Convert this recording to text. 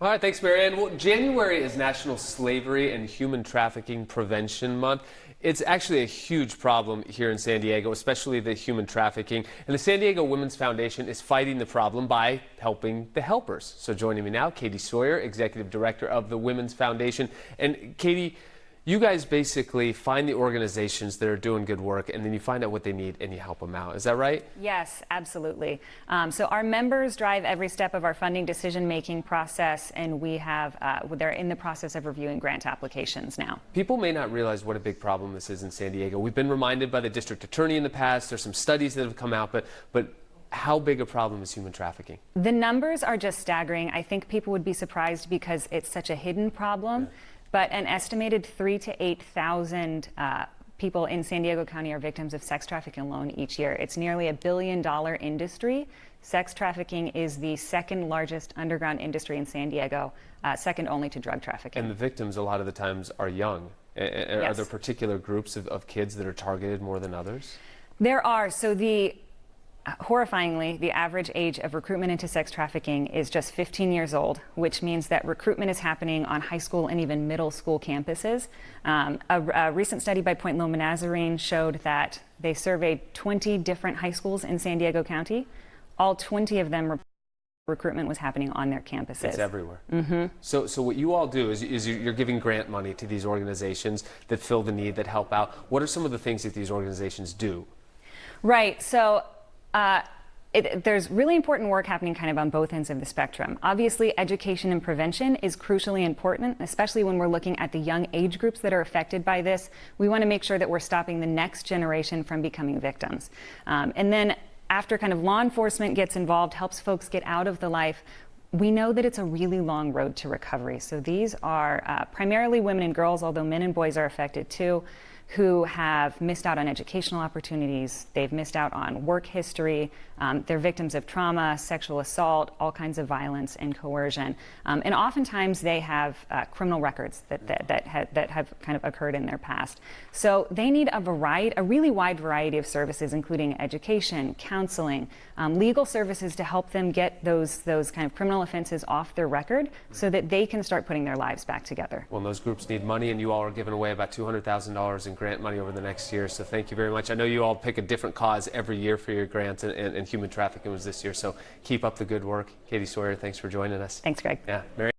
All right, thanks, Marianne. Well, January is National Slavery and Human Trafficking Prevention Month. It's actually a huge problem here in San Diego, especially the human trafficking. And the San Diego Women's Foundation is fighting the problem by helping the helpers. So joining me now, Katie Sawyer, Executive Director of the Women's Foundation. And Katie, you guys basically find the organizations that are doing good work, and then you find out what they need and you help them out. Is that right? Yes, absolutely. So our members drive every step of our funding decision-making process, and they're in the process of reviewing grant applications now. People may not realize what a big problem this is in San Diego. We've been reminded by the district attorney in the past. There's some studies that have come out, but how big a problem is human trafficking? The numbers are just staggering. I think people would be surprised because it's such a hidden problem. Yeah. But an estimated 3,000 to 8,000 people in San Diego County are victims of sex trafficking alone each year. It's nearly $1 billion industry. Sex trafficking is the second largest underground industry in San Diego, second only to drug trafficking. And the victims a lot of the times are young. Yes. Are there particular groups of kids that are targeted more than others? There are. So horrifyingly, the average age of recruitment into sex trafficking is just 15 years old, which means that recruitment is happening on high school and even middle school campuses. A recent study by Point Loma Nazarene showed that they surveyed 20 different high schools in San Diego County. All 20 of them recruitment was happening on their campuses. It's everywhere. Mm-hmm. So what you all do is you're giving grant money to these organizations that fill the need, that help out. What are some of the things that these organizations do? Right. So there's really important work happening kind of on both ends of the spectrum. Obviously, education and prevention is crucially important, especially when we're looking at the young age groups that are affected by this. We want to make sure that we're stopping the next generation from becoming victims. And then after kind of law enforcement gets involved, helps folks get out of the life, we know that it's a really long road to recovery. So these are primarily women and girls, although men and boys are affected too, who have missed out on educational opportunities. They've missed out on work history. They're victims of trauma, sexual assault, all kinds of violence and coercion. And oftentimes they have criminal records that have kind of occurred in their past. So they need a really wide variety of services, including education, counseling, legal services to help them get those kind of criminal offenses off their record so that they can start putting their lives back together. Well, those groups need money, and you all are giving away about $200,000 in grant money over the next year, so thank you very much. I know you all pick a different cause every year for your grants, and human trafficking was this year, so keep up the good work. Katie Sawyer, thanks for joining us. Thanks, Greg. Yeah, Mary.